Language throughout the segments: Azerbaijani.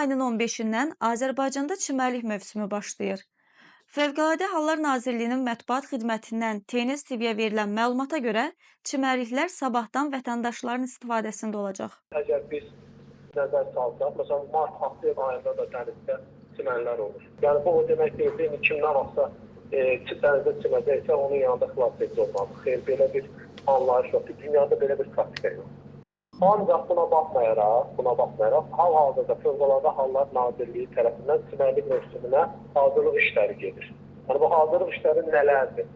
ayının 15-dən Azərbaycanda çimərlik mövsümü başlayır. Fövqəladə Hallar Nazirliyinin mətbuat xidmətindən TNS TV-yə verilən məlumata görə çimərliklər sabahdan vətəndaşların istifadəsində olacaq. Əgər biz nəzər salsaq, məsələn, mart-aprel ayında da dənizdə çimərlər olur. Yəni bu o demək deyil, kim nə vaxtsa dənizdə çiməcəksə, onun yanında xilas edici olmalı. Xeyr, belə bir anlayış yoxdur. Dünyada belə bir praktika yoxdur. Ancaq buna baxmayaraq, hal-hazırda Fövqəladə Hallar Nazirliyi tərəfindən çimərlik mövsümünə hazırlıq işləri gedir. Yəni bu hazırlıq işləri nələrdir?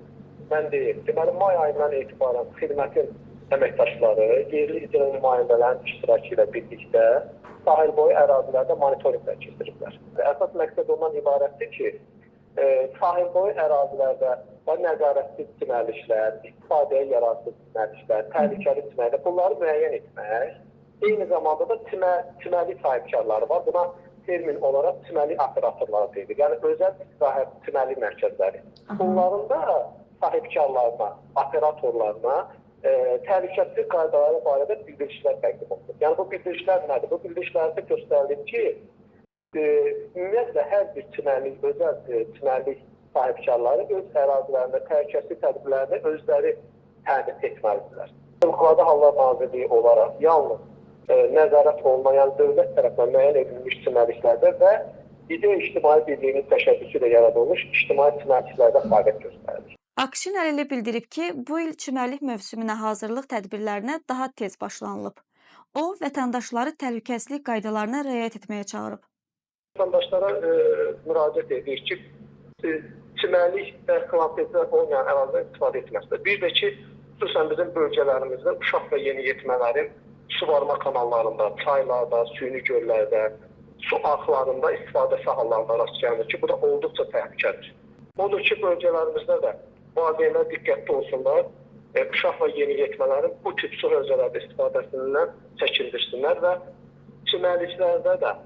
Mən deyim, deməli, may ayından etibarən xidmətin əməkdaşları yerli icra nümayəndələrin iştirakı ilə birlikdə sahil boyu ərazilərdə monitorinqlər keçiriblər. Əsas məqsəd ondan ibarətdir ki, sahil boyu ərazilərdə nəzarətsiz çimərliklər, istifadəyə yararsız çimərliklər, təhlükəli çimərliklər, bunları müəyyən etmək. Eyni zamanda da çimərlik sahibkarları var. Buna termin olaraq çimərlik operatorları deyilir. Yəni özəl istirahət çimərlik mərkəzləri. Bunların da sahibkarlarına, operatorlarına təhlükəsizlik qaydaları barədə bildirişlər təqdim olunur. Yəni bu bildirişlər nədir? Bu bildirişlərdə göstərilir ki, ümumiyyətlə hər bir çimərlik, özəl çimərlik sahibkarları öz ərazilərində təhlükəsizlik tədbirlərini özləri təmin etməlidirlər. Fövqəladə Hallar Nazirliyi olaraq yalnız nəzarət olunmayan dövlət tərəfindən müəyyən edilmiş çimərliklərdə və İdeya İctimai Birliyinin təşəbbüsü ilə yaradılmış ictimai çimərliklərdə fəaliyyət göstərilir. Akşin Əlili bildirib ki, bu il çimərlik mövsümünə hazırlıq tədbirlərinə daha tez başlanılıb. O, vətəndaşları təhlükəsizlik qaydalarına riayət etməyə çağırıb. Vətəndaşlara müraciət edir ki, çimərlik və xilasedicilər olmayan ərazidən istifadə etməsinlər. Bir də ki, xüsusən bizim bölgələrimizdə uşaq və yeniyetmələrin suvarma kanallarında, çaylarda, süni göllərdə, su axlarında istifadəsi hallarında rast gəlinir ki, bu da olduqca təhlükəlidir. Odur ki, bölgələrimizdə də valideynlər diqqətli olsunlar, uşaq və yeniyetmələrin bu tip su hövzələrdə istifadəsindən çəkindirsinlər və çimərliklərdə də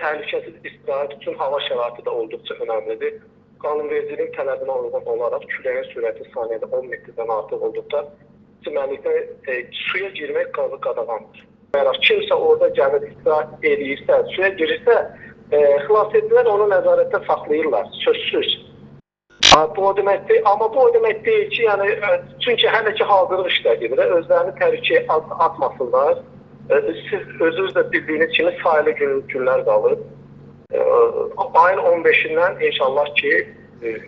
təhlükəsiz istirahət üçün hava şəraiti də olduqca önəmlidir. Qanunvericiliyin tələbinə uyğun olaraq küləyin sürəti saniyədə 10 metrdən artıq olduqda çimərlikdə suya girmək qadağandır. Əgər kimsə orada gəlib istirahət edirsə, suya girirsə, xilasedicilər onu nəzarətdə saxlayırlar, sözsüz. Bu o demək deyil, amma bu o demək deyil ki, yəni, çünki hələ ki hazırlıq işlər gedir, özlərini təhlükəyə atmasınlar. Siz özünüz də bildiyiniz kimi sayılı günlər qalır. Ayın 15-dən inşallah ki,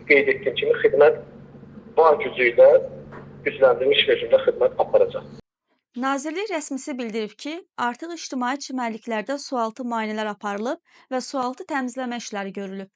qeyd etdiyim kimi xidmət var gücü ilə gücləndirilmiş rejimdə xidmət aparacaq. Nazirlik rəsmisi bildirib ki, artıq ictimai çimərliklərdə sualtı müayinələr aparılıb və sualtı təmizləmə işləri görülüb.